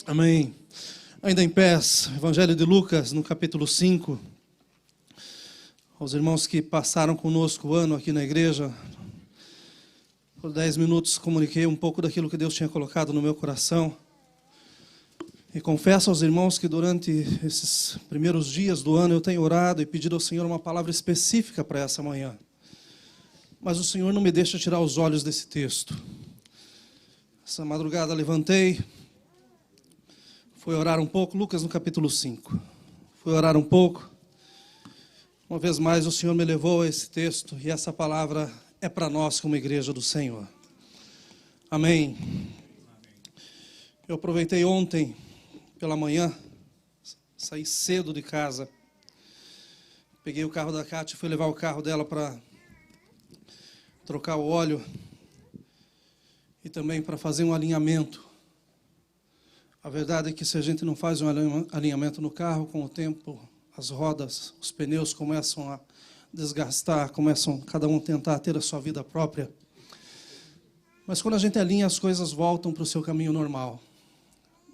Amém. Ainda em pés, Evangelho de Lucas, no capítulo 5. Aos irmãos que passaram conosco o ano aqui na igreja, por 10 minutos comuniquei um pouco daquilo que Deus tinha colocado no meu coração. E confesso aos irmãos que durante esses primeiros dias do ano eu tenho orado e pedido ao Senhor uma palavra específica para essa manhã. Mas o Senhor não me deixa tirar os olhos desse texto. Essa madrugada levantei, fui orar um pouco, Lucas no capítulo 5. Fui orar um pouco. Uma vez mais o Senhor me levou a esse texto e essa palavra é para nós como igreja do Senhor. Amém. Eu aproveitei ontem pela manhã, saí cedo de casa, peguei o carro da Cátia e fui levar o carro dela para trocar o óleo e também para fazer um alinhamento. A verdade é que se a gente não faz um alinhamento no carro, com o tempo, as rodas, os pneus começam a desgastar, começam cada um a tentar ter a sua vida própria. Mas quando a gente alinha, as coisas voltam para o seu caminho normal.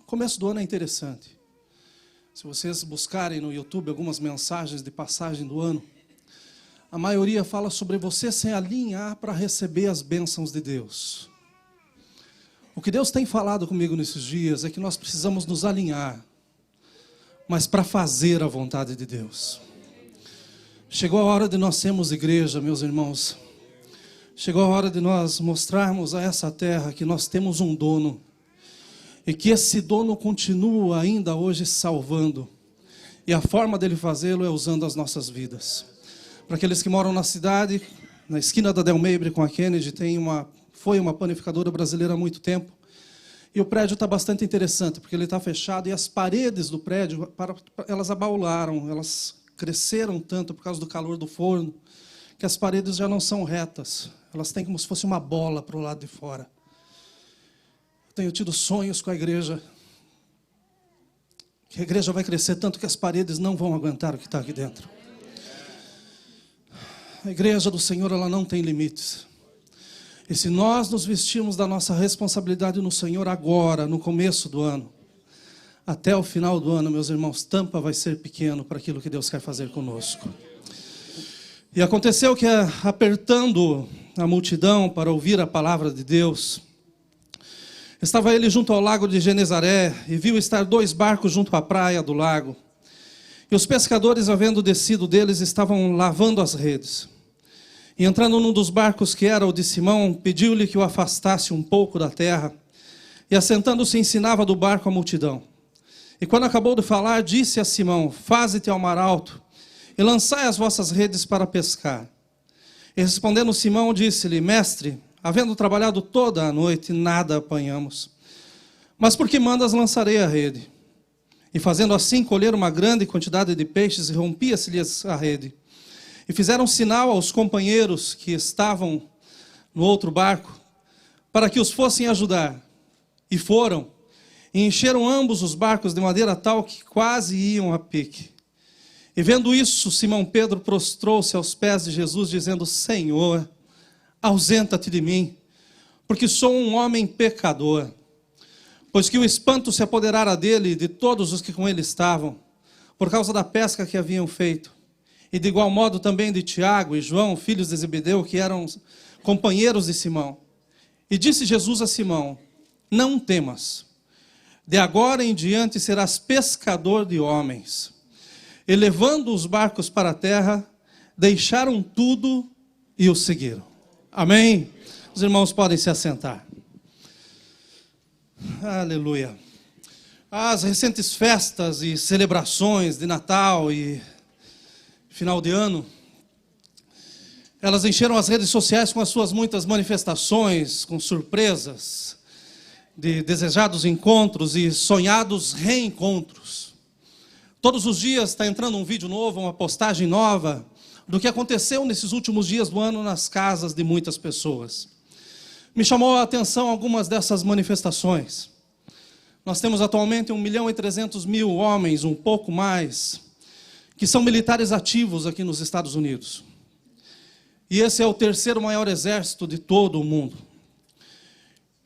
O começo do ano é interessante. Se vocês buscarem no YouTube algumas mensagens de passagem do ano, a maioria fala sobre você se alinhar para receber as bênçãos de Deus. O que Deus tem falado comigo nesses dias é que nós precisamos nos alinhar, mas para fazer a vontade de Deus. Chegou a hora de nós sermos igreja, meus irmãos. Chegou a hora de nós mostrarmos a essa terra que nós temos um dono e que esse dono continua ainda hoje salvando. E a forma dele fazê-lo é usando as nossas vidas. Para aqueles que moram na cidade, na esquina da Delmebre com a Kennedy, foi uma panificadora brasileira há muito tempo. E o prédio está bastante interessante, porque ele está fechado e as paredes do prédio, elas abaularam, elas cresceram tanto por causa do calor do forno, que as paredes já não são retas. Elas têm como se fosse uma bola para o lado de fora. Tenho tido sonhos com a igreja, que a igreja vai crescer tanto que as paredes não vão aguentar o que está aqui dentro. A igreja do Senhor, ela não tem limites. E se nós nos vestirmos da nossa responsabilidade no Senhor agora, no começo do ano, até o final do ano, meus irmãos, Tampa vai ser pequeno para aquilo que Deus quer fazer conosco. E aconteceu que, apertando a multidão para ouvir a palavra de Deus, estava ele junto ao lago de Genezaré e viu estar 2 barcos junto à praia do lago. E os pescadores, havendo descido deles, estavam lavando as redes. E entrando num dos barcos, que era o de Simão, pediu-lhe que o afastasse um pouco da terra. E assentando-se, ensinava do barco a multidão. E quando acabou de falar, disse a Simão: faze-te ao mar alto e lançai as vossas redes para pescar. E respondendo Simão, disse-lhe: mestre, havendo trabalhado toda a noite, nada apanhamos. Mas por que mandas, lançarei a rede? E fazendo assim, colheram uma grande quantidade de peixes, e rompia-se-lhes a rede. E fizeram sinal aos companheiros que estavam no outro barco, para que os fossem ajudar. E foram, e encheram ambos os barcos de maneira tal que quase iam a pique. E vendo isso, Simão Pedro prostrou-se aos pés de Jesus, dizendo: Senhor, ausenta-te de mim, porque sou um homem pecador. Pois que o espanto se apoderara dele e de todos os que com ele estavam, por causa da pesca que haviam feito. E de igual modo também de Tiago e João, filhos de Zebedeu, que eram companheiros de Simão. E disse Jesus a Simão: não temas, de agora em diante serás pescador de homens. E levando os barcos para a terra, deixaram tudo e o seguiram. Amém? Os irmãos podem se assentar. Aleluia. As recentes festas e celebrações de Natal e final de ano, elas encheram as redes sociais com as suas muitas manifestações, com surpresas, de desejados encontros e sonhados reencontros. Todos os dias está entrando um vídeo novo, uma postagem nova, do que aconteceu nesses últimos dias do ano nas casas de muitas pessoas. Me chamou a atenção algumas dessas manifestações. Nós temos atualmente 1.300.000 homens, um pouco mais, que são militares ativos aqui nos Estados Unidos. E esse é o 3º maior exército de todo o mundo.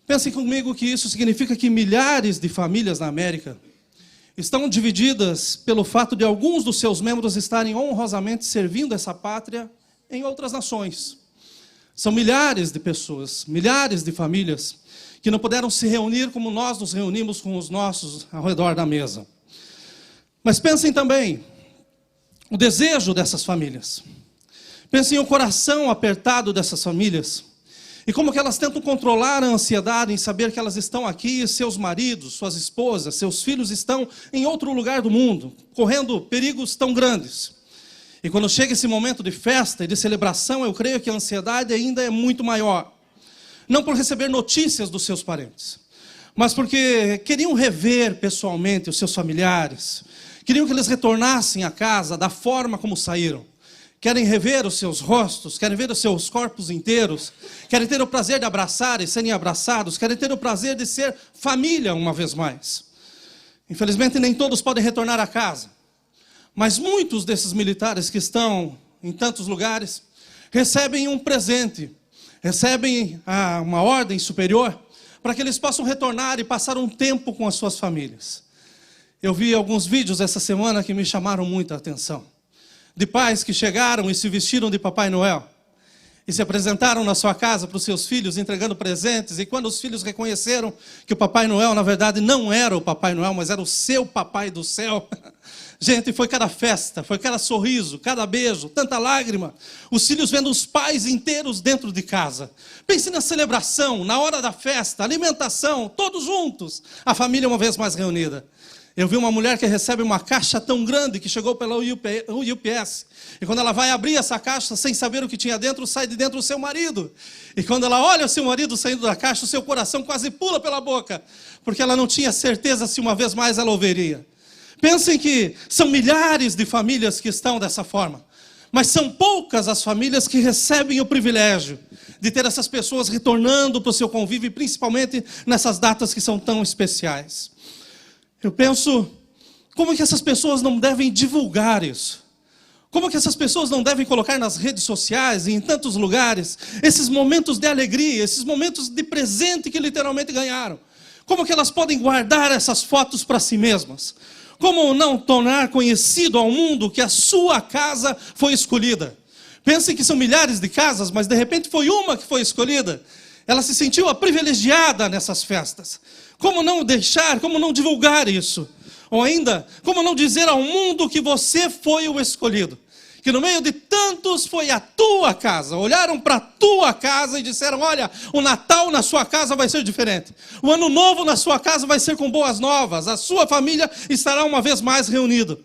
Pensem comigo que isso significa que milhares de famílias na América estão divididas pelo fato de alguns dos seus membros estarem honrosamente servindo essa pátria em outras nações. São milhares de pessoas, milhares de famílias que não puderam se reunir como nós nos reunimos com os nossos ao redor da mesa. Mas pensem também o desejo dessas famílias. Pensem o coração apertado dessas famílias e como que elas tentam controlar a ansiedade em saber que elas estão aqui e seus maridos, suas esposas, seus filhos estão em outro lugar do mundo, correndo perigos tão grandes. E quando chega esse momento de festa e de celebração, eu creio que a ansiedade ainda é muito maior. Não por receber notícias dos seus parentes, mas porque queriam rever pessoalmente os seus familiares, queriam que eles retornassem à casa da forma como saíram. Querem rever os seus rostos, querem ver os seus corpos inteiros, querem ter o prazer de abraçar e serem abraçados, querem ter o prazer de ser família uma vez mais. Infelizmente, nem todos podem retornar à casa, mas muitos desses militares que estão em tantos lugares recebem um presente, recebem uma ordem superior para que eles possam retornar e passar um tempo com as suas famílias. Eu vi alguns vídeos essa semana que me chamaram muita atenção. De pais que chegaram e se vestiram de Papai Noel e se apresentaram na sua casa para os seus filhos, entregando presentes. E quando os filhos reconheceram que o Papai Noel, na verdade, não era o Papai Noel, mas era o seu Papai do céu. Gente, foi cada festa, foi cada sorriso, cada beijo, tanta lágrima. Os filhos vendo os pais inteiros dentro de casa. Pense na celebração, na hora da festa, alimentação, todos juntos. A família uma vez mais reunida. Eu vi uma mulher que recebe uma caixa tão grande que chegou pela UPS. E quando ela vai abrir essa caixa, sem saber o que tinha dentro, sai de dentro o seu marido. E quando ela olha o seu marido saindo da caixa, o seu coração quase pula pela boca. Porque ela não tinha certeza se uma vez mais ela o veria. Pensem que são milhares de famílias que estão dessa forma. Mas são poucas as famílias que recebem o privilégio de ter essas pessoas retornando para o seu convívio, principalmente nessas datas que são tão especiais. Eu penso, como que essas pessoas não devem divulgar isso? Como que essas pessoas não devem colocar nas redes sociais e em tantos lugares esses momentos de alegria, esses momentos de presente que literalmente ganharam? Como que elas podem guardar essas fotos para si mesmas? Como não tornar conhecido ao mundo que a sua casa foi escolhida? Pensem que são milhares de casas, mas de repente foi uma que foi escolhida. Ela se sentiu a privilegiada nessas festas. Como não deixar, como não divulgar isso? Ou ainda, como não dizer ao mundo que você foi o escolhido? Que no meio de tantos foi a tua casa. Olharam para a tua casa e disseram, olha, o Natal na sua casa vai ser diferente. O Ano Novo na sua casa vai ser com boas novas. A sua família estará uma vez mais reunida.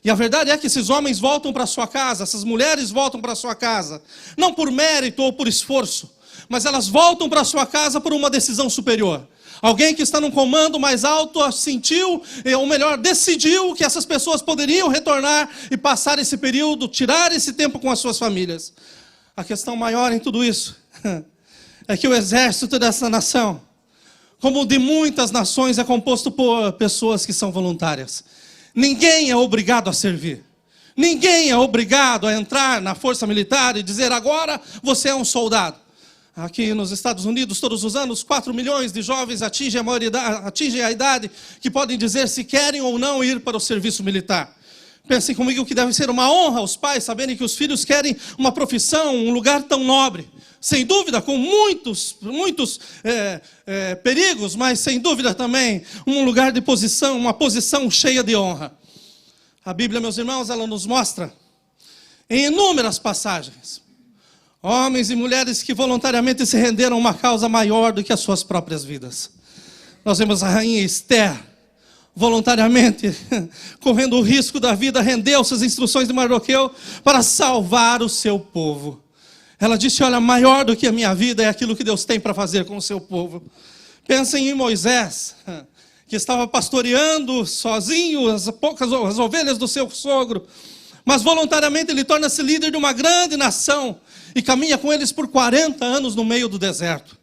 E a verdade é que esses homens voltam para a sua casa, essas mulheres voltam para a sua casa. Não por mérito ou por esforço, mas elas voltam para a sua casa por uma decisão superior. Alguém que está num comando mais alto sentiu, ou melhor, decidiu que essas pessoas poderiam retornar e passar esse período, tirar esse tempo com as suas famílias. A questão maior em tudo isso é que o exército dessa nação, como o de muitas nações, é composto por pessoas que são voluntárias. Ninguém é obrigado a servir. Ninguém é obrigado a entrar na força militar e dizer, agora você é um soldado. Aqui nos Estados Unidos, todos os anos, 4 milhões de jovens atingem a idade que podem dizer se querem ou não ir para o serviço militar. Pensem comigo que deve ser uma honra aos pais saberem que os filhos querem uma profissão, um lugar tão nobre. Sem dúvida, com muitos perigos, mas sem dúvida também um lugar de posição, uma posição cheia de honra. A Bíblia, meus irmãos, ela nos mostra em inúmeras passagens homens e mulheres que voluntariamente se renderam a uma causa maior do que as suas próprias vidas. Nós vemos a rainha Esther, voluntariamente, correndo o risco da vida, rendeu-se às instruções de Mardoqueu para salvar o seu povo. Ela disse, olha, maior do que a minha vida é aquilo que Deus tem para fazer com o seu povo. Pensem em Moisés, que estava pastoreando sozinho as ovelhas do seu sogro, mas voluntariamente ele torna-se líder de uma grande nação e caminha com eles por 40 anos no meio do deserto.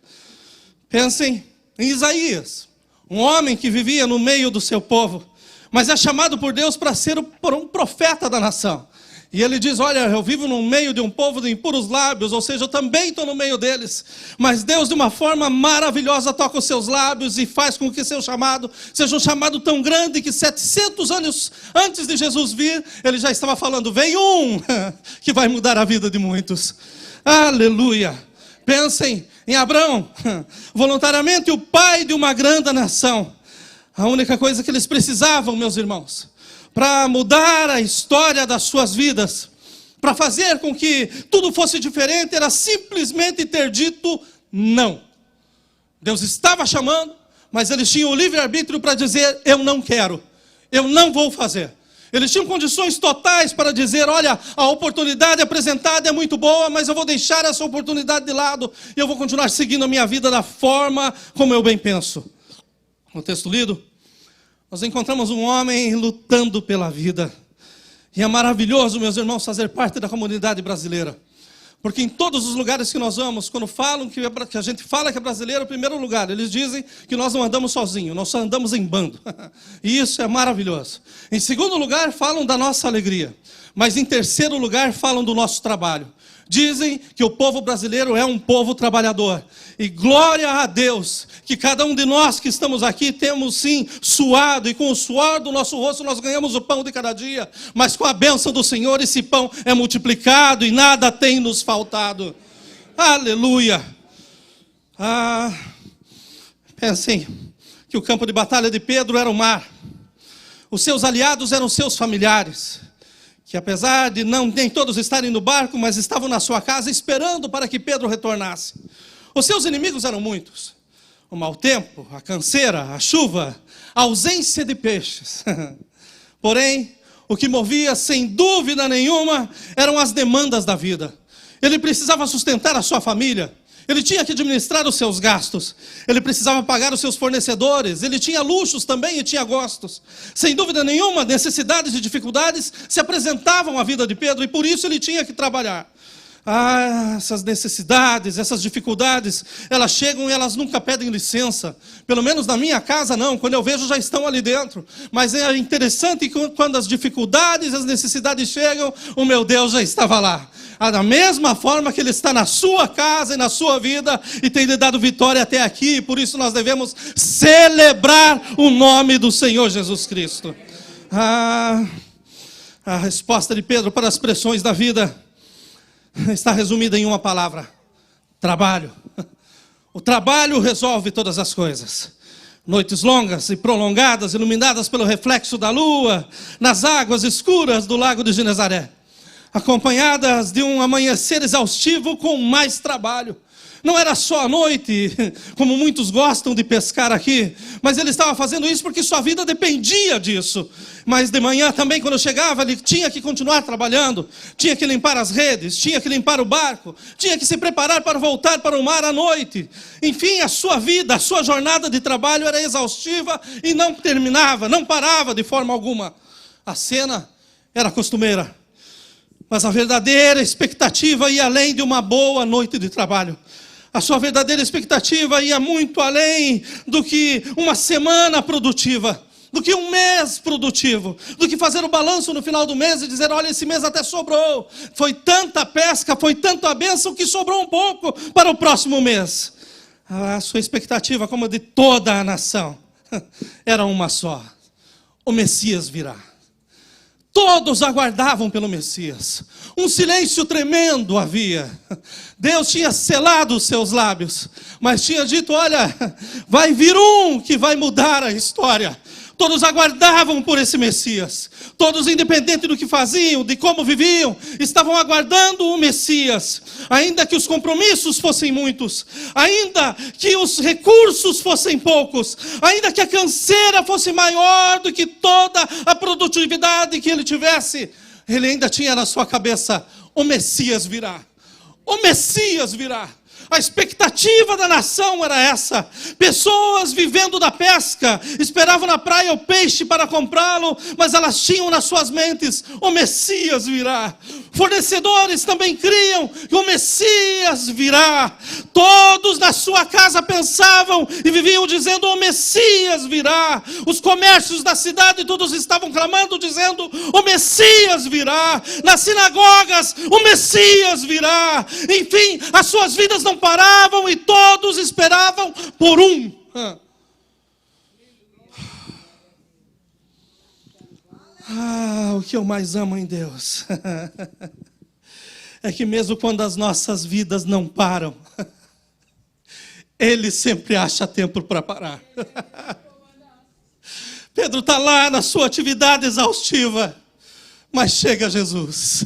Pensem em Isaías, um homem que vivia no meio do seu povo, mas é chamado por Deus para ser um profeta da nação. E ele diz, olha, eu vivo no meio de um povo de impuros lábios, ou seja, eu também estou no meio deles. Mas Deus, de uma forma maravilhosa, toca os seus lábios e faz com que seu chamado seja um chamado tão grande que 700 anos antes de Jesus vir, ele já estava falando, vem um que vai mudar a vida de muitos. Aleluia! Pensem em Abraão, voluntariamente o pai de uma grande nação. A única coisa que eles precisavam, meus irmãos, para mudar a história das suas vidas, para fazer com que tudo fosse diferente, era simplesmente ter dito não. Deus estava chamando, mas eles tinham o livre-arbítrio para dizer, eu não quero, eu não vou fazer. Eles tinham condições totais para dizer, olha, a oportunidade apresentada é muito boa, mas eu vou deixar essa oportunidade de lado, e eu vou continuar seguindo a minha vida da forma como eu bem penso. No texto lido, nós encontramos um homem lutando pela vida. E é maravilhoso, meus irmãos, fazer parte da comunidade brasileira. Porque em todos os lugares que nós vamos, quando falam que a gente fala que é brasileiro, em primeiro lugar, eles dizem que nós não andamos sozinhos, nós só andamos em bando. E isso é maravilhoso. Em segundo lugar, falam da nossa alegria. Mas em terceiro lugar, falam do nosso trabalho. Dizem que o povo brasileiro é um povo trabalhador. E glória a Deus, que cada um de nós que estamos aqui temos sim suado, e com o suor do nosso rosto nós ganhamos o pão de cada dia. Mas com a bênção do Senhor esse pão é multiplicado e nada tem nos faltado. Aleluia! Pensem que o campo de batalha de Pedro era o mar. Os seus aliados eram seus familiares, que apesar de nem todos estarem no barco, mas estavam na sua casa esperando para que Pedro retornasse. Os seus inimigos eram muitos. O mau tempo, a canseira, a chuva, a ausência de peixes. Porém, o que movia sem dúvida nenhuma eram as demandas da vida. Ele precisava sustentar a sua família. Ele tinha que administrar os seus gastos. Ele precisava pagar os seus fornecedores. Ele tinha luxos também e tinha gostos. Sem dúvida nenhuma, necessidades e dificuldades se apresentavam à vida de Pedro e por isso ele tinha que trabalhar. Essas necessidades, essas dificuldades, elas chegam e elas nunca pedem licença. Pelo menos na minha casa não, quando eu vejo já estão ali dentro. Mas é interessante que quando as dificuldades, as necessidades chegam, o meu Deus já estava lá. Da mesma forma que Ele está na sua casa e na sua vida e tem lhe dado vitória até aqui, e por isso nós devemos celebrar o nome do Senhor Jesus Cristo. A resposta de Pedro para as pressões da vida está resumida em uma palavra: trabalho. O trabalho resolve todas as coisas. Noites longas e prolongadas, iluminadas pelo reflexo da lua, nas águas escuras do lago de Genezaré, acompanhadas de um amanhecer exaustivo com mais trabalho. Não era só à noite, como muitos gostam de pescar aqui, mas ele estava fazendo isso porque sua vida dependia disso. Mas de manhã também, quando chegava, ele tinha que continuar trabalhando, tinha que limpar as redes, tinha que limpar o barco, tinha que se preparar para voltar para o mar à noite. Enfim, a sua vida, a sua jornada de trabalho era exaustiva e não terminava, não parava de forma alguma. A cena era costumeira. Mas a verdadeira expectativa ia além de uma boa noite de trabalho. A sua verdadeira expectativa ia muito além do que uma semana produtiva, do que um mês produtivo, do que fazer o balanço no final do mês e dizer, olha, esse mês até sobrou. Foi tanta pesca, foi tanta bênção que sobrou um pouco para o próximo mês. A sua expectativa, como a de toda a nação, era uma só: o Messias virá. Todos aguardavam pelo Messias. Um silêncio tremendo havia. Deus tinha selado os seus lábios, mas tinha dito, olha, vai vir um que vai mudar a história. Todos aguardavam por esse Messias. Todos, independente do que faziam, de como viviam, estavam aguardando o Messias. Ainda que os compromissos fossem muitos, ainda que os recursos fossem poucos, ainda que a canseira fosse maior do que toda a produtividade que ele tivesse, ele ainda tinha na sua cabeça, o Messias virá. O Messias virá. A expectativa da nação era essa. Pessoas vivendo da pesca, esperavam na praia o peixe para comprá-lo, mas elas tinham nas suas mentes: o Messias virá. Fornecedores também criam que o Messias virá. Todos na sua casa pensavam e viviam dizendo: o Messias virá. Os comércios da cidade todos estavam clamando, dizendo: o Messias virá. Nas sinagogas, o Messias virá. Enfim, as suas vidas não paravam e todos esperavam por um. O que eu mais amo em Deus é que mesmo quando as nossas vidas não param, Ele sempre acha tempo para parar. Pedro está lá na sua atividade exaustiva, mas chega Jesus.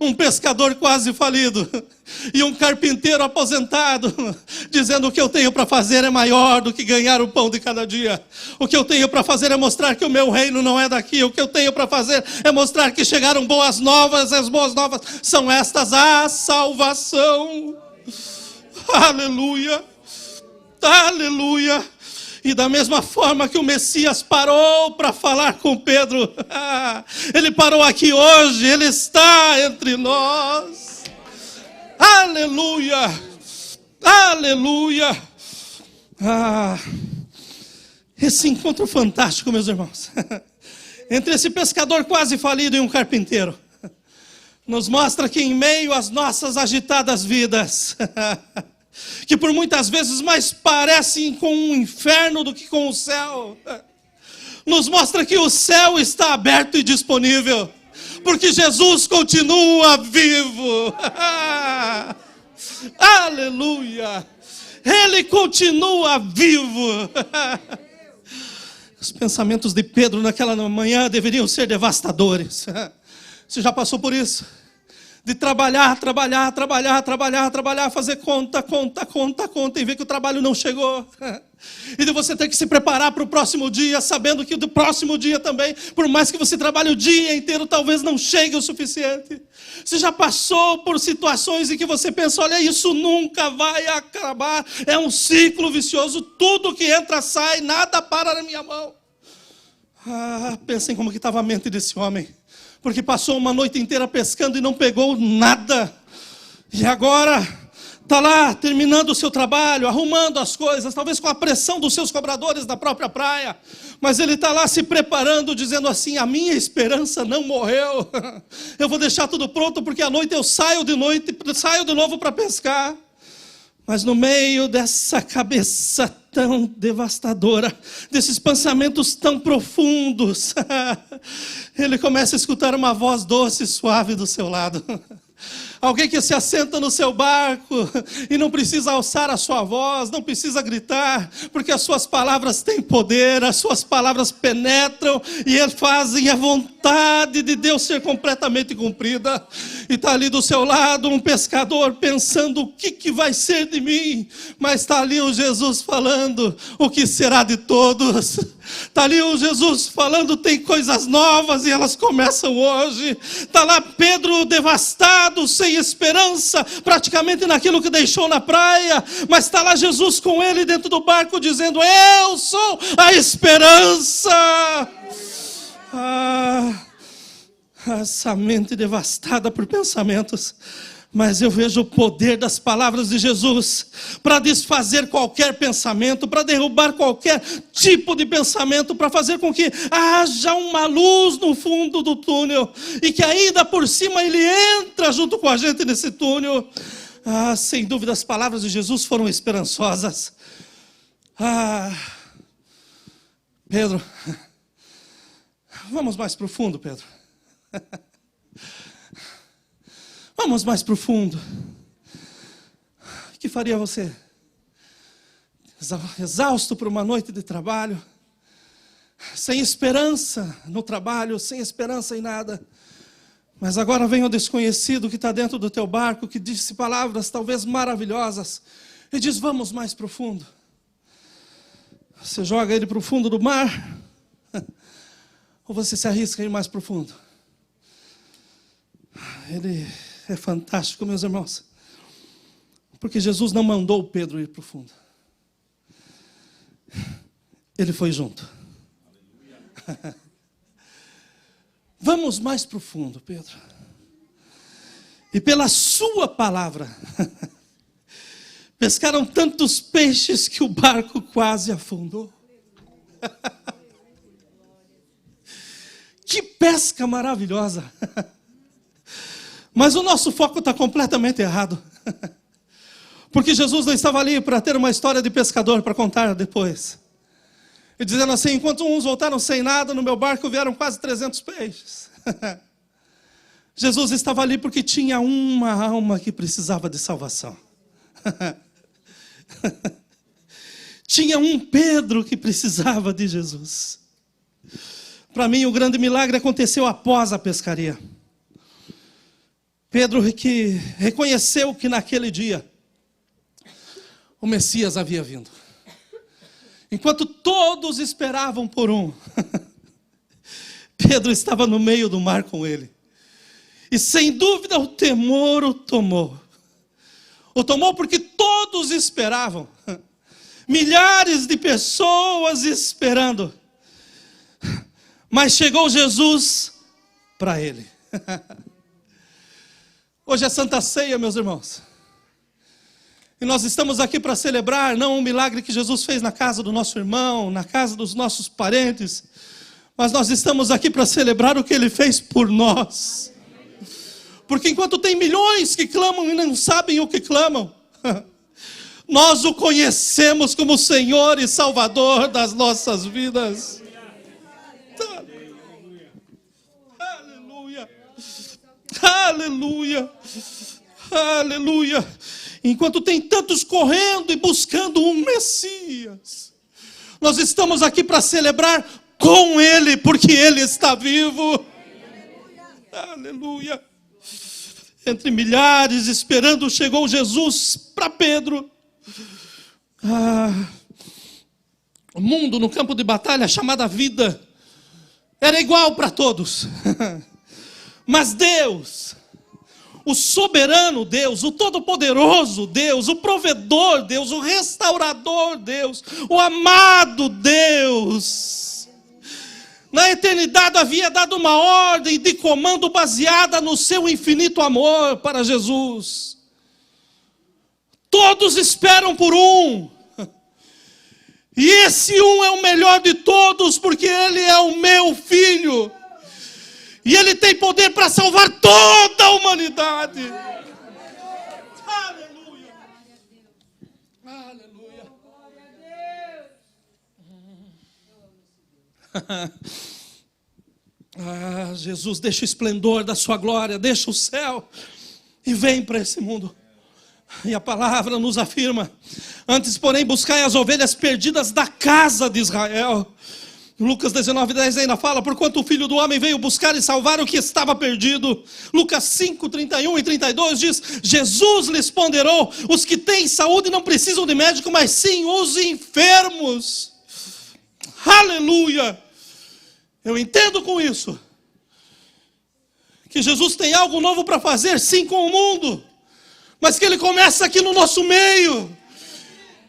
Um pescador quase falido e um carpinteiro aposentado, dizendo: o que eu tenho para fazer é maior do que ganhar o pão de cada dia. O que eu tenho para fazer é mostrar que o meu reino não é daqui. O que eu tenho para fazer é mostrar que chegaram boas novas. As boas novas são estas: a salvação. Aleluia, aleluia. E da mesma forma que o Messias parou para falar com Pedro, Ele parou aqui hoje, Ele está entre nós. Aleluia, aleluia. Esse encontro fantástico, meus irmãos, entre esse pescador quase falido e um carpinteiro, nos mostra que em meio às nossas agitadas vidas, que por muitas vezes mais parecem com um inferno do que com o céu, nos mostra que o céu está aberto e disponível, porque Jesus continua vivo. Aleluia! Ele continua vivo. Os pensamentos de Pedro naquela manhã deveriam ser devastadores. Você já passou por isso? De trabalhar, fazer conta, e ver que o trabalho não chegou. E de você ter que se preparar para o próximo dia, sabendo que do próximo dia também, por mais que você trabalhe o dia inteiro, talvez não chegue o suficiente. Você já passou por situações em que você pensa: olha, isso nunca vai acabar, é um ciclo vicioso, tudo que entra sai, nada para na minha mão. Pensem como que estava a mente desse homem, porque passou uma noite inteira pescando e não pegou nada. E agora está lá terminando o seu trabalho, arrumando as coisas, talvez com a pressão dos seus cobradores da própria praia. Mas ele está lá se preparando, dizendo assim: a minha esperança não morreu. Eu vou deixar tudo pronto, porque à noite eu saio de novo para pescar. Mas no meio dessa cabeça tão devastadora, desses pensamentos tão profundos, ele começa a escutar uma voz doce e suave do seu lado. Alguém que se assenta no seu barco e não precisa alçar a sua voz, não precisa gritar, porque as suas palavras têm poder, as suas palavras penetram e fazem a vontade de Deus ser completamente cumprida. E está ali do seu lado um pescador pensando: o que vai ser de mim? Mas está ali o Jesus falando: o que será de todos? Está ali o Jesus falando: tem coisas novas e elas começam hoje. Está lá Pedro devastado, sem esperança, praticamente naquilo que deixou na praia. Mas está lá Jesus com ele dentro do barco, dizendo: eu sou a esperança. Essa mente devastada por pensamentos. Mas eu vejo o poder das palavras de Jesus para desfazer qualquer pensamento, para derrubar qualquer tipo de pensamento, para fazer com que haja uma luz no fundo do túnel e que ainda por cima Ele entra junto com a gente nesse túnel. Sem dúvida as palavras de Jesus foram esperançosas. Pedro, vamos mais profundo, Pedro. Vamos mais profundo. O que faria você? Exausto por uma noite de trabalho, sem esperança no trabalho, sem esperança em nada. Mas agora vem o desconhecido que está dentro do teu barco, que disse palavras talvez maravilhosas, e diz: vamos mais profundo. Você joga ele para o fundo do mar, ou você se arrisca a ir mais profundo? Ele é fantástico, meus irmãos, Porque Jesus não mandou Pedro ir para o fundo. Ele foi junto. Vamos mais para o fundo, Pedro. E pela sua palavra, pescaram tantos peixes que o barco quase afundou. Que pesca maravilhosa. Mas o nosso foco está completamente errado. Porque Jesus não estava ali para ter uma história de pescador para contar depois. E dizendo assim, enquanto uns voltaram sem nada, no meu barco vieram quase 300 peixes. Jesus estava ali porque tinha uma alma que precisava de salvação. Tinha um Pedro que precisava de Jesus. Para mim, o grande milagre aconteceu após a pescaria. Pedro que reconheceu que naquele dia o Messias havia vindo. Enquanto todos esperavam por um, Pedro estava no meio do mar com ele. E sem dúvida o temor o tomou. O tomou porque todos esperavam. Milhares de pessoas esperando. Mas chegou Jesus para ele. Hoje é Santa Ceia, meus irmãos. E nós estamos aqui para celebrar não um milagre que Jesus fez na casa do nosso irmão, na casa dos nossos parentes, mas nós estamos aqui para celebrar o que Ele fez por nós. Porque enquanto tem milhões que clamam e não sabem o que clamam, nós o conhecemos como Senhor e Salvador das nossas vidas. Aleluia. Aleluia. Aleluia. Enquanto tem tantos correndo e buscando um Messias, nós estamos aqui para celebrar com Ele, porque Ele está vivo. Aleluia. Entre milhares esperando, chegou Jesus para Pedro. O mundo no campo de batalha, chamada vida, era igual para todos. Mas Deus, o soberano Deus, o todo-poderoso Deus, o provedor Deus, o restaurador Deus, o amado Deus, na eternidade havia dado uma ordem de comando baseada no seu infinito amor para Jesus. Todos esperam por um, e esse um é o melhor de todos, porque ele é o meu filho. E Ele tem poder para salvar toda a humanidade. Aleluia. Aleluia. Jesus, deixa o esplendor da sua glória, deixa o céu e vem para esse mundo. E a palavra nos afirma: antes, porém, buscai as ovelhas perdidas da casa de Israel. Lucas 19:10 ainda fala, porquanto o Filho do Homem veio buscar e salvar o que estava perdido. Lucas 5:31 e 32 diz, Jesus lhes ponderou, os que têm saúde não precisam de médico, mas sim os enfermos. Aleluia! Eu entendo com isso que Jesus tem algo novo para fazer, sim, com o mundo, mas que Ele começa aqui no nosso meio.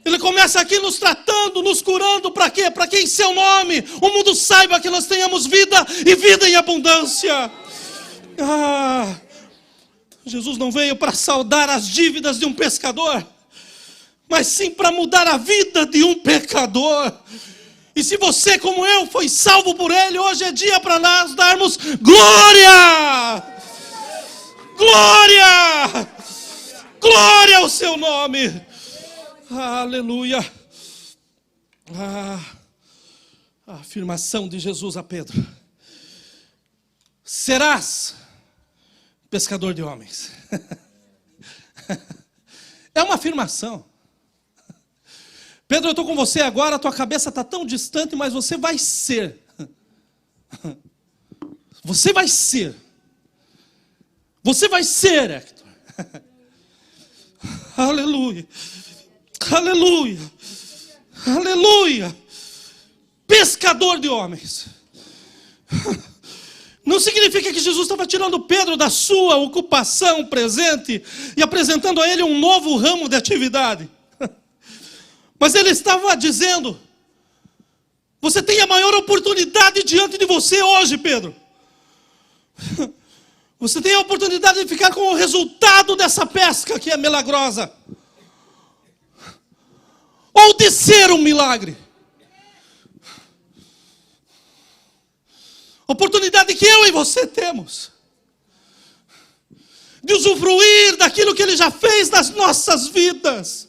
Ele começa aqui nos tratando, nos curando, para quê? Para que em seu nome o mundo saiba que nós tenhamos vida e vida em abundância. Jesus não veio para saldar as dívidas de um pescador, mas sim para mudar a vida de um pecador. E se você, como eu, foi salvo por Ele, hoje é dia para nós darmos glória! Glória! Glória ao seu nome! Aleluia. A afirmação de Jesus a Pedro: serás pescador de homens. É uma afirmação. Pedro, eu estou com você agora, a tua cabeça está tão distante, mas você vai ser. Você vai ser. Você vai ser, Hector. Aleluia. Aleluia, aleluia, pescador de homens. Não significa que Jesus estava tirando Pedro da sua ocupação presente e apresentando a ele um novo ramo de atividade. Mas ele estava dizendo: você tem a maior oportunidade diante de você hoje, Pedro. Você tem a oportunidade de ficar com o resultado dessa pesca que é milagrosa. Ou de ser um milagre. Oportunidade que eu e você temos. De usufruir daquilo que Ele já fez nas nossas vidas.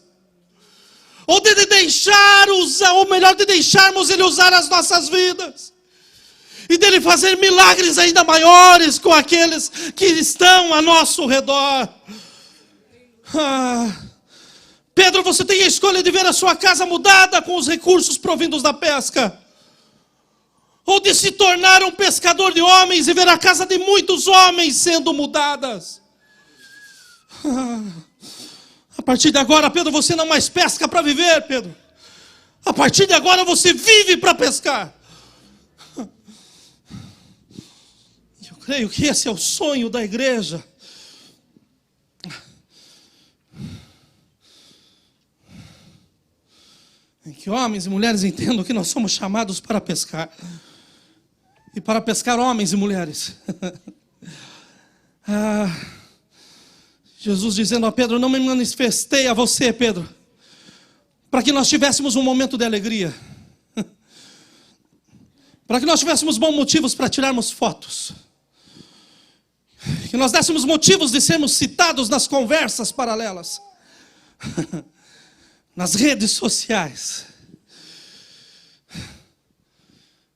Ou de deixar usar, ou melhor, de deixarmos Ele usar as nossas vidas. E dele fazer milagres ainda maiores com aqueles que estão a nosso redor. Pedro, você tem a escolha de ver a sua casa mudada com os recursos provindos da pesca. Ou de se tornar um pescador de homens e ver a casa de muitos homens sendo mudadas. A partir de agora, Pedro, você não mais pesca para viver, Pedro. A partir de agora você vive para pescar. Eu creio que esse é o sonho da igreja. Em que homens e mulheres entendam que nós somos chamados para pescar. E para pescar homens e mulheres. Jesus dizendo a Pedro: não me manifestei a você, Pedro, para que nós tivéssemos um momento de alegria. Para que nós tivéssemos bons motivos para tirarmos fotos. Que nós dessemos motivos de sermos citados nas conversas paralelas. Nas redes sociais.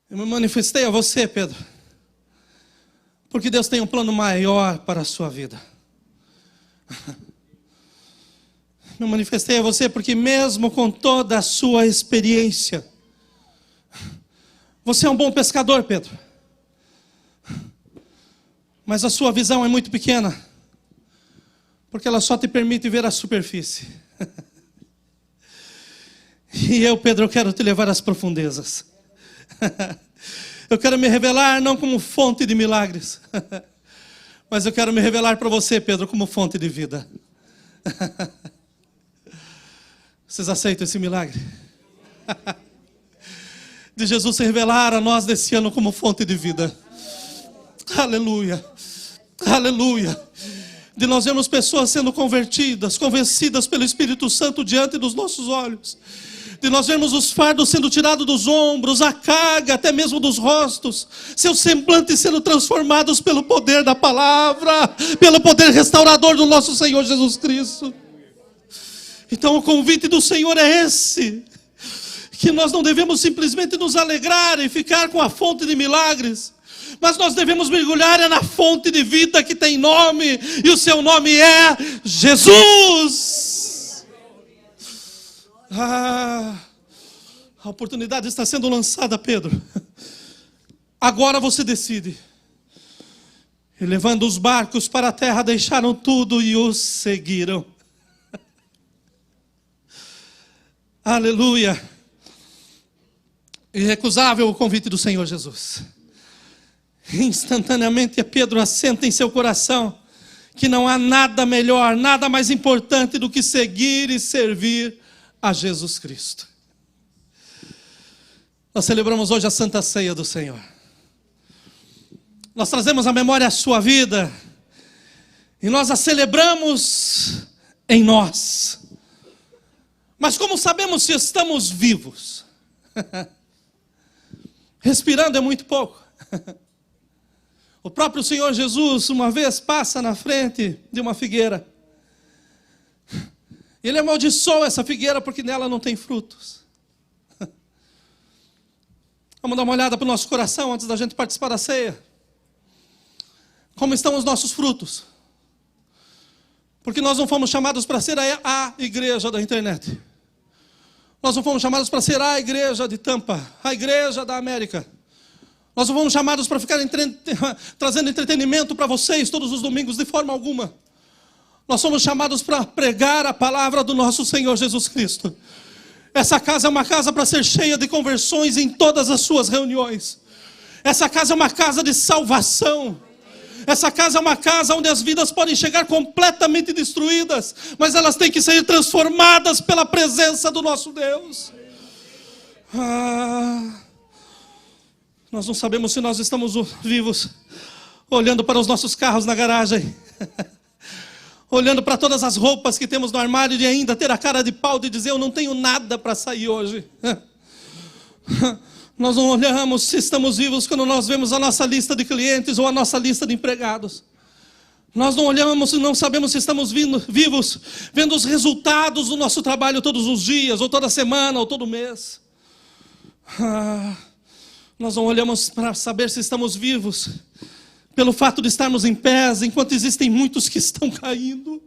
Eu me manifestei a você, Pedro, porque Deus tem um plano maior para a sua vida. Me manifestei a você porque mesmo com toda a sua experiência, você é um bom pescador, Pedro. Mas a sua visão é muito pequena, porque ela só te permite ver a superfície. E eu, Pedro, eu quero te levar às profundezas. Eu quero me revelar não como fonte de milagres, mas eu quero me revelar para você, Pedro, como fonte de vida. Vocês aceitam esse milagre? De Jesus se revelar a nós nesse ano como fonte de vida. Aleluia, aleluia. De nós vermos pessoas sendo convertidas, convencidas pelo Espírito Santo diante dos nossos olhos. De nós vermos os fardos sendo tirados dos ombros, a carga até mesmo dos rostos, seus semblantes sendo transformados pelo poder da palavra, pelo poder restaurador do nosso Senhor Jesus Cristo. Então o convite do Senhor é esse, que nós não devemos simplesmente nos alegrar e ficar com a fonte de milagres, mas nós devemos mergulhar na fonte de vida que tem nome, e o seu nome é Jesus. A oportunidade está sendo lançada, Pedro. Agora você decide. E levando os barcos para a terra, deixaram tudo e os seguiram. Aleluia. Irrecusável o convite do Senhor Jesus. Instantaneamente Pedro assenta em seu coração que não há nada melhor, nada mais importante do que seguir e servir a Jesus Cristo. Nós celebramos hoje a Santa Ceia do Senhor. Nós trazemos à memória a sua vida e nós a celebramos em nós. Mas como sabemos se estamos vivos? Respirando é muito pouco. O próprio Senhor Jesus uma vez passa na frente de uma figueira. Ele amaldiçoa essa figueira porque nela não tem frutos. Vamos dar uma olhada para o nosso coração antes da gente participar da ceia. Como estão os nossos frutos? Porque nós não fomos chamados para ser a igreja da internet. Nós não fomos chamados para ser a igreja de Tampa, a igreja da América. Nós não fomos chamados para ficar trazendo entretenimento para vocês todos os domingos de forma alguma. Nós somos chamados para pregar a palavra do nosso Senhor Jesus Cristo. Essa casa é uma casa para ser cheia de conversões em todas as suas reuniões. Essa casa é uma casa de salvação. Essa casa é uma casa onde as vidas podem chegar completamente destruídas, mas elas têm que ser transformadas pela presença do nosso Deus. Nós não sabemos se nós estamos vivos, olhando para os nossos carros na garagem, olhando para todas as roupas que temos no armário e ainda ter a cara de pau de dizer: eu não tenho nada para sair hoje. Nós não olhamos se estamos vivos quando nós vemos a nossa lista de clientes ou a nossa lista de empregados. Nós não olhamos e não sabemos se estamos vivos, vendo os resultados do nosso trabalho todos os dias, ou toda semana, ou todo mês. Nós não olhamos para saber se estamos vivos, pelo fato de estarmos em pé, enquanto existem muitos que estão caindo.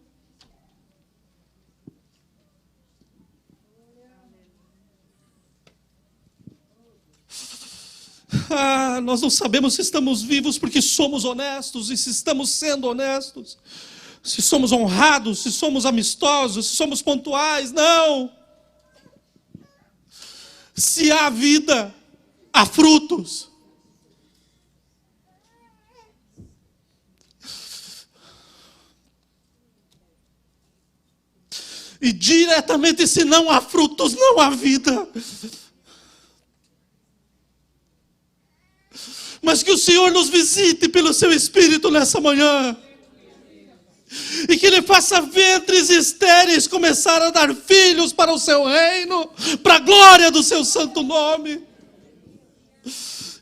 Nós não sabemos se estamos vivos porque somos honestos, e se estamos sendo honestos, se somos honrados, se somos amistosos, se somos pontuais. Não! Se há vida, há frutos. E diretamente, se não há frutos, não há vida. Mas que o Senhor nos visite pelo seu Espírito nessa manhã. E que Ele faça ventres estéreis começar a dar filhos para o seu reino, para a glória do seu santo nome.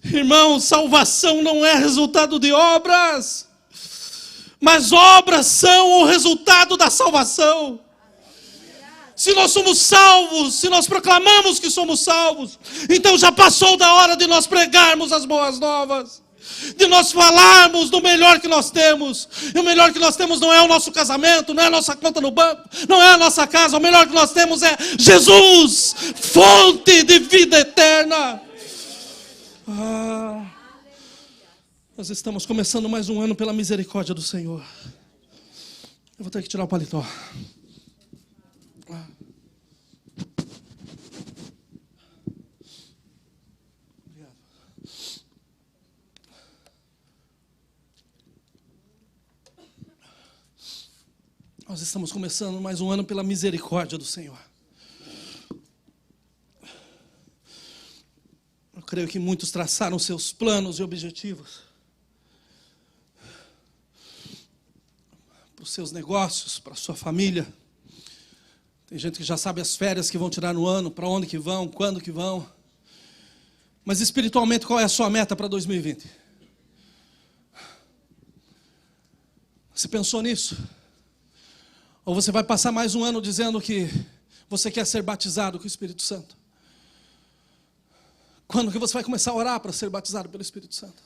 Irmão, salvação não é resultado de obras, mas obras são o resultado da salvação. Se nós somos salvos, se nós proclamamos que somos salvos, então já passou da hora de nós pregarmos as boas novas, de nós falarmos do melhor que nós temos. E o melhor que nós temos não é o nosso casamento, não é a nossa conta no banco, não é a nossa casa. O melhor que nós temos é Jesus, fonte de vida eterna. Nós estamos começando mais um ano pela misericórdia do Senhor. Eu vou ter que tirar o paletó. Nós estamos começando mais um ano pela misericórdia do Senhor. Eu creio que muitos traçaram seus planos e objetivos para os seus negócios, para a sua família. Tem gente que já sabe as férias que vão tirar no ano, para onde que vão, quando que vão. Mas espiritualmente, qual é a sua meta para 2020? Você pensou nisso? Ou você vai passar mais um ano dizendo que você quer ser batizado com o Espírito Santo? Quando que você vai começar a orar para ser batizado pelo Espírito Santo?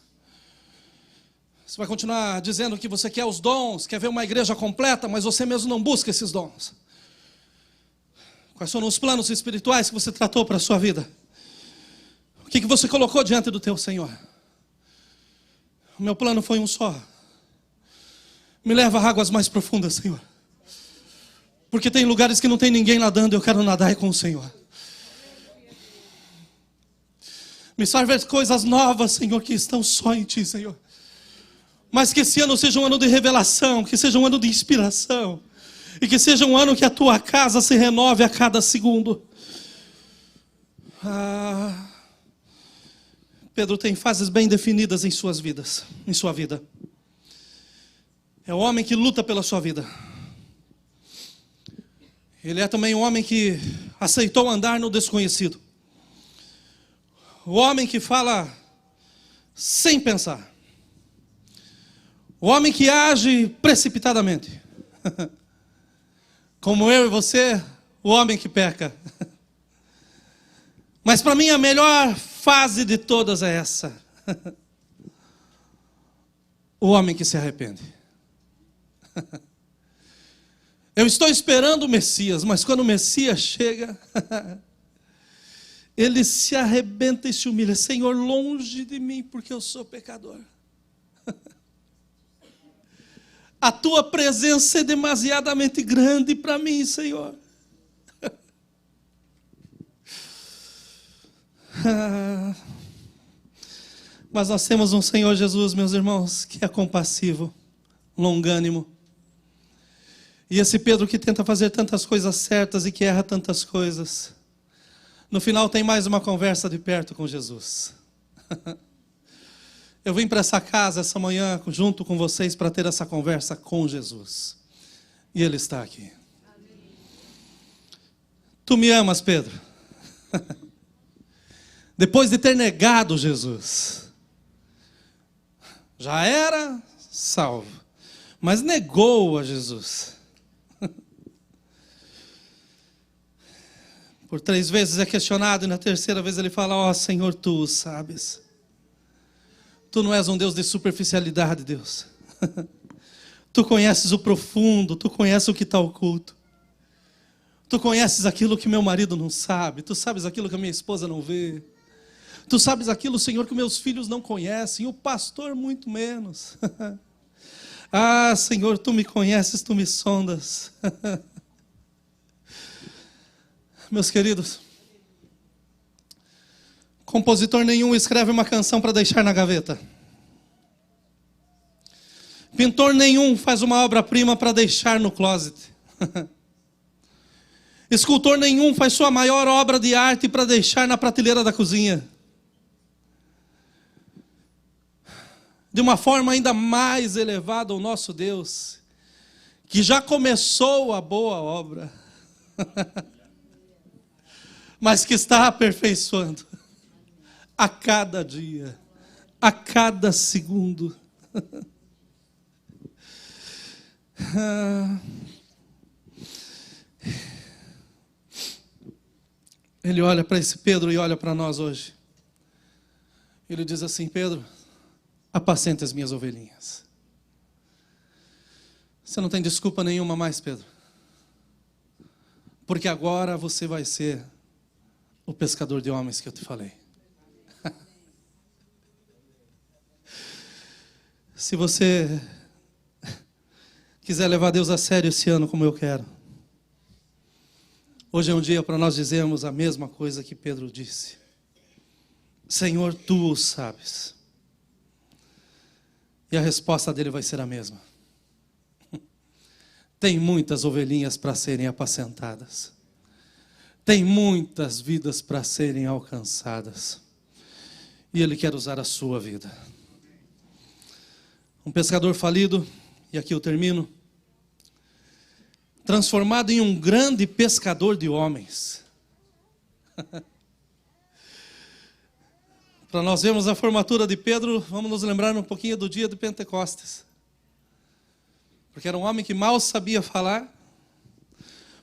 Você vai continuar dizendo que você quer os dons, quer ver uma igreja completa, mas você mesmo não busca esses dons. Quais foram os planos espirituais que você tratou para a sua vida? O que você colocou diante do teu Senhor? O meu plano foi um só. Me leva a águas mais profundas, Senhor. Porque tem lugares que não tem ninguém nadando, eu quero nadar com o Senhor. Me faz ver coisas novas, Senhor, que estão só em Ti, Senhor. Mas que esse ano seja um ano de revelação, que seja um ano de inspiração. E que seja um ano que a Tua casa se renove a cada segundo. Pedro tem fases bem definidas em suas vidas, em sua vida. É o homem que luta pela sua vida. Ele é também um homem que aceitou andar no desconhecido. O homem que fala sem pensar. O homem que age precipitadamente. Como eu e você, o homem que peca. Mas para mim a melhor fase de todas é essa. O homem que se arrepende. Eu estou esperando o Messias, mas quando o Messias chega, ele se arrebenta e se humilha. Senhor, longe de mim, porque eu sou pecador. A Tua presença é demasiadamente grande para mim, Senhor. Mas nós temos um Senhor Jesus, meus irmãos, que é compassivo, longânimo. E esse Pedro que tenta fazer tantas coisas certas e que erra tantas coisas, no final tem mais uma conversa de perto com Jesus. Eu vim para essa casa essa manhã junto com vocês para ter essa conversa com Jesus. E Ele está aqui. Tu me amas, Pedro? Depois de ter negado Jesus, já era salvo, mas negou a Jesus. Por 3 vezes é questionado e na terceira vez ele fala: ó Senhor, tu o sabes. Tu não és um Deus de superficialidade, Deus. Tu conheces o profundo, tu conheces o que está oculto. Tu conheces aquilo que meu marido não sabe, tu sabes aquilo que a minha esposa não vê. Tu sabes aquilo, Senhor, que meus filhos não conhecem, o pastor muito menos. Ah, Senhor, tu me conheces, tu me sondas. Meus queridos, compositor nenhum escreve uma canção para deixar na gaveta. Pintor nenhum faz uma obra-prima para deixar no closet. Escultor nenhum faz sua maior obra de arte para deixar na prateleira da cozinha. De uma forma ainda mais elevada, o nosso Deus, que já começou a boa obra, mas que está aperfeiçoando a cada dia, a cada segundo. Ele olha para esse Pedro e olha para nós hoje. Ele diz assim: Pedro, apacenta as minhas ovelhinhas. Você não tem desculpa nenhuma mais, Pedro. Porque agora você vai ser o pescador de homens que eu te falei. Se você quiser levar Deus a sério esse ano como eu quero, hoje é um dia para nós dizermos a mesma coisa que Pedro disse: Senhor, tu o sabes. E a resposta dele vai ser a mesma. Tem muitas ovelhinhas para serem apacentadas. Tem muitas vidas para serem alcançadas. E Ele quer usar a sua vida. Um pescador falido, e aqui eu termino, transformado em um grande pescador de homens. Para nós vermos a formatura de Pedro, vamos nos lembrar um pouquinho do dia de Pentecostes. Porque era um homem que mal sabia falar,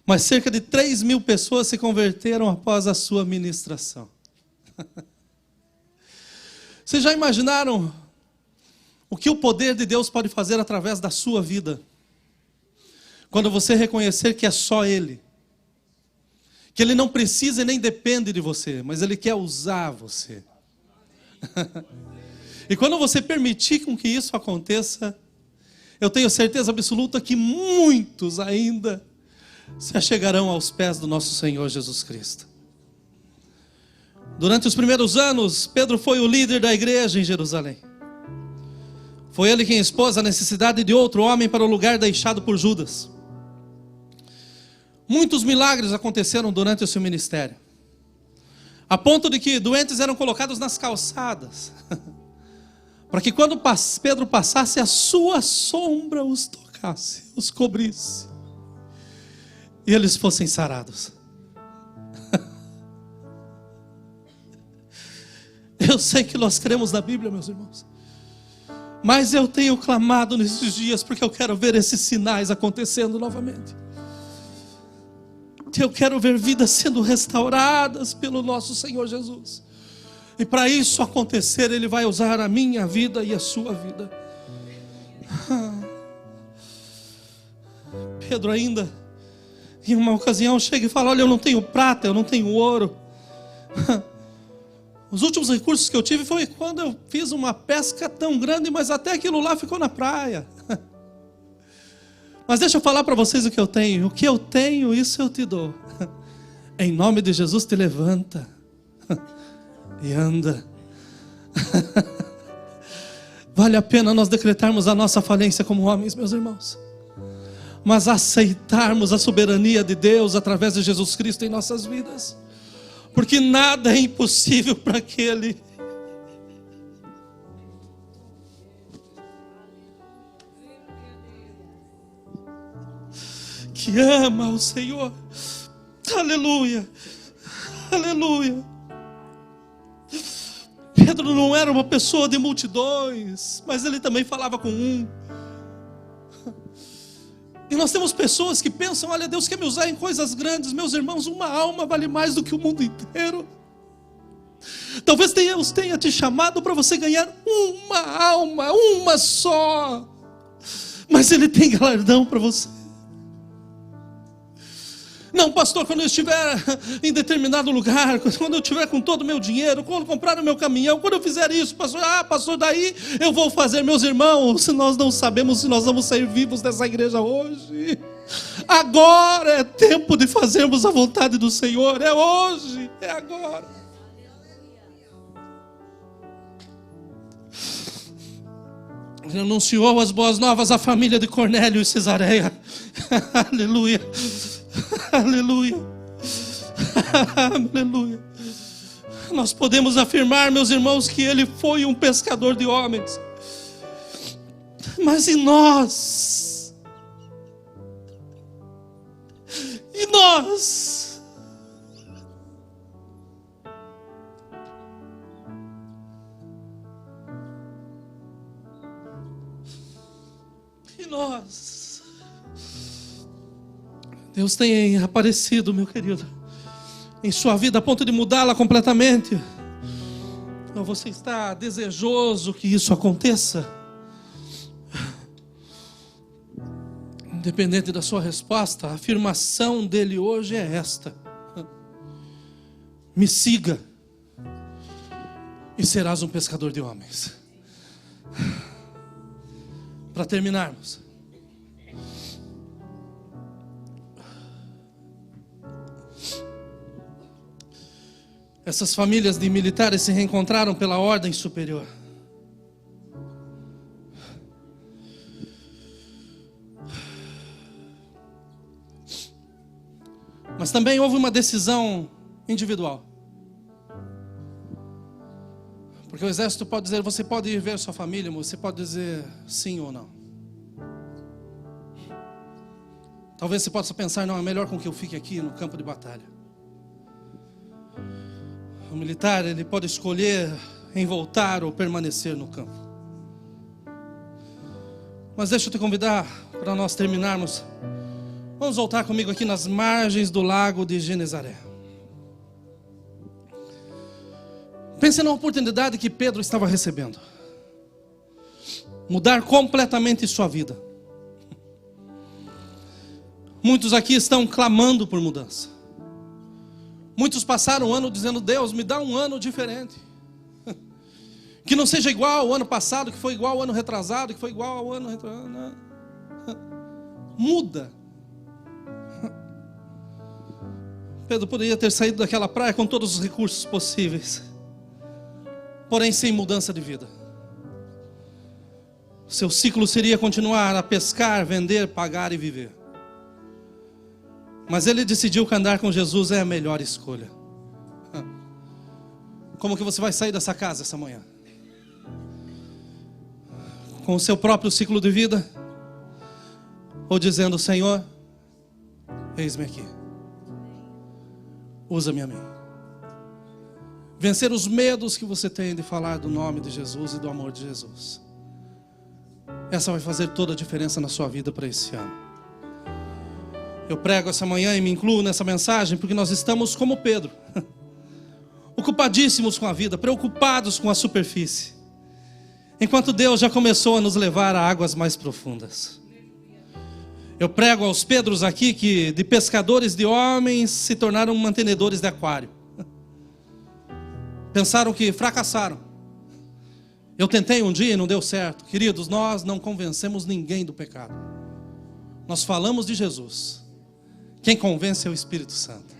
mas cerca de 3.000 pessoas se converteram após a sua ministração. Vocês já imaginaram o que o poder de Deus pode fazer através da sua vida? Quando você reconhecer que é só Ele. Que Ele não precisa e nem depende de você, mas Ele quer usar você. E quando você permitir com que isso aconteça, eu tenho certeza absoluta que muitos ainda se achegarão aos pés do nosso Senhor Jesus Cristo. Durante os primeiros anos, Pedro foi o líder da igreja em Jerusalém. Foi ele quem expôs a necessidade de outro homem para o lugar deixado por Judas. Muitos milagres aconteceram durante o seu ministério, a ponto de que doentes eram colocados nas calçadas, para que quando Pedro passasse, a sua sombra os tocasse, os cobrisse, e eles fossem sarados. Eu sei que nós cremos na Bíblia, meus irmãos, mas eu tenho clamado nesses dias, porque eu quero ver esses sinais acontecendo novamente. Eu quero ver vidas sendo restauradas pelo nosso Senhor Jesus. E para isso acontecer, Ele vai usar a minha vida e a sua vida. Pedro ainda, em uma ocasião, chega e fala: olha, eu não tenho prata, eu não tenho ouro. Os últimos recursos que eu tive foi quando eu fiz uma pesca tão grande, mas até aquilo lá ficou na praia. Mas deixa eu falar para vocês o que eu tenho. O que eu tenho, isso eu te dou. Em nome de Jesus, te levanta e anda. Vale a pena nós decretarmos a nossa falência como homens, meus irmãos, mas aceitarmos a soberania de Deus através de Jesus Cristo em nossas vidas, porque nada é impossível para aquele que ama o Senhor. Aleluia, aleluia. Pedro não era uma pessoa de multidões, mas ele também falava com um. E nós temos pessoas que pensam: olha, Deus quer me usar em coisas grandes. Meus irmãos, uma alma vale mais do que o mundo inteiro. Talvez Deus tenha te chamado para você ganhar uma alma, uma só, mas Ele tem galardão para você. Não, pastor, quando eu estiver em determinado lugar, quando eu estiver com todo o meu dinheiro, quando comprar o meu caminhão, quando eu fizer isso, pastor, daí eu vou fazer. Meus irmãos, nós não sabemos se nós vamos sair vivos dessa igreja hoje. Agora é tempo de fazermos a vontade do Senhor, é hoje, é agora. Ele anunciou as boas novas à família de Cornélio e Cesareia. Aleluia. Aleluia, aleluia. Nós podemos afirmar, meus irmãos, que ele foi um pescador de homens. Mas e nós? E nós? E nós? Deus tem aparecido, meu querido, em sua vida a ponto de mudá-la completamente. Ou você está desejoso que isso aconteça? Independente da sua resposta, a afirmação dele hoje é esta: me siga e serás um pescador de homens. Para terminarmos, essas famílias de militares se reencontraram pela ordem superior. Mas também houve uma decisão individual. Porque o exército pode dizer: você pode ir ver sua família, você pode dizer sim ou não. Talvez você possa pensar: não, é melhor com que eu fique aqui no campo de batalha. O militar, ele pode escolher em voltar ou permanecer no campo. Mas deixa eu te convidar para nós terminarmos. Vamos voltar comigo aqui nas margens do lago de Genezaré. Pense na oportunidade que Pedro estava recebendo. Mudar completamente sua vida. Muitos aqui estão clamando por mudança. Muitos passaram um ano dizendo: Deus, me dá um ano diferente. Que não seja igual ao ano passado, que foi igual ao ano retrasado, que foi igual ao ano retrasado. Muda. Pedro poderia ter saído daquela praia com todos os recursos possíveis, porém sem mudança de vida. Seu ciclo seria continuar a pescar, vender, pagar e viver. Mas ele decidiu que andar com Jesus é a melhor escolha. Como que você vai sair dessa casa essa manhã? Com o seu próprio ciclo de vida? Ou dizendo: Senhor, eis-me aqui, usa-me a mim. Vencer os medos que você tem de falar do nome de Jesus e do amor de Jesus. Essa vai fazer toda a diferença na sua vida para esse ano. Eu prego essa manhã e me incluo nessa mensagem porque nós estamos como Pedro, ocupadíssimos com a vida, preocupados com a superfície, enquanto Deus já começou a nos levar a águas mais profundas. Eu prego aos Pedros aqui que de pescadores de homens se tornaram mantenedores de aquário. Pensaram que fracassaram. Eu tentei um dia e não deu certo. Queridos, nós não convencemos ninguém do pecado. Nós falamos de Jesus. Quem convence é o Espírito Santo.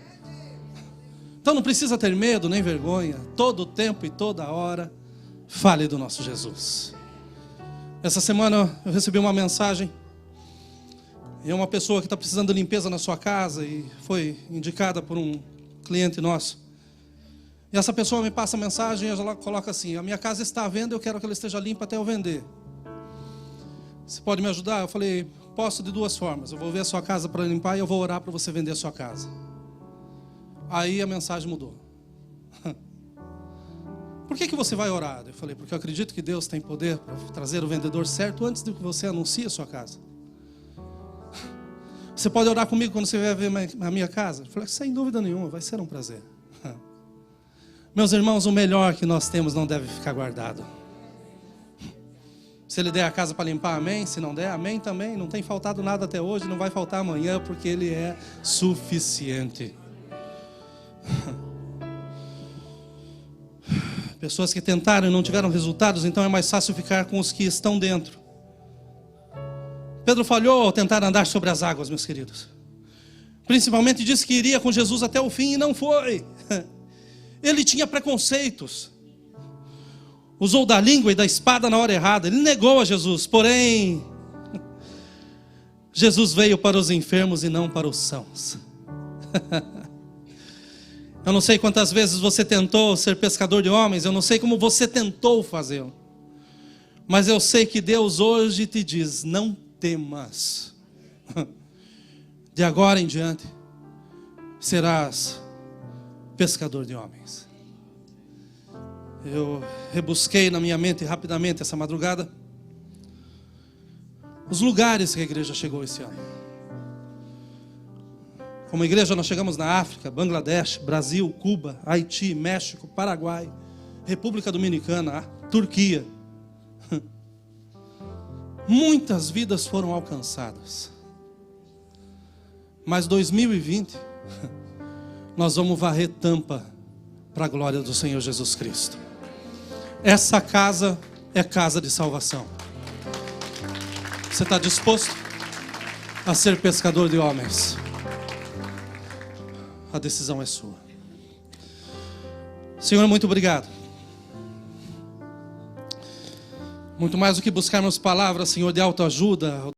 Então não precisa ter medo nem vergonha. Todo tempo e toda hora, fale do nosso Jesus. Essa semana eu recebi uma mensagem. É uma pessoa que está precisando de limpeza na sua casa e foi indicada por um cliente nosso. E essa pessoa me passa a mensagem e ela coloca assim: a minha casa está à venda, eu quero que ela esteja limpa até eu vender. Você pode me ajudar? Eu falei: posso de duas formas. Eu vou ver a sua casa para limpar e eu vou orar para você vender a sua casa. Aí a mensagem mudou. Por que você vai orar? Eu falei: porque eu acredito que Deus tem poder para trazer o vendedor certo antes de que você anuncie a sua casa. Você pode orar comigo quando você vier ver a minha casa? Eu falei: sem dúvida nenhuma, vai ser um prazer. Meus irmãos, o melhor que nós temos não deve ficar guardado. Se Ele der a casa para limpar, amém. Se não der, amém também. Não tem faltado nada até hoje, não vai faltar amanhã, porque Ele é suficiente. Pessoas que tentaram e não tiveram resultados, então é mais fácil ficar com os que estão dentro. Pedro falhou ao tentar andar sobre as águas, meus queridos. Principalmente disse que iria com Jesus até o fim e não foi. Ele tinha preconceitos. Usou da língua e da espada na hora errada. Ele negou a Jesus. Porém, Jesus veio para os enfermos e não para os sãos. Eu não sei quantas vezes você tentou ser pescador de homens. Eu não sei como você tentou fazê-lo. Mas eu sei que Deus hoje te diz: não temas. De agora em diante serás pescador de homens. Eu rebusquei na minha mente rapidamente essa madrugada os lugares que a igreja chegou esse ano. Como igreja nós chegamos na África, Bangladesh, Brasil, Cuba, Haiti, México, Paraguai, República Dominicana, Turquia. Muitas vidas foram alcançadas. Mas 2020, nós vamos varrer tampa para a glória do Senhor Jesus Cristo. Essa casa é casa de salvação. Você está disposto a ser pescador de homens? A decisão é sua. Senhor, muito obrigado. Muito mais do que buscarmos palavras, Senhor, de autoajuda,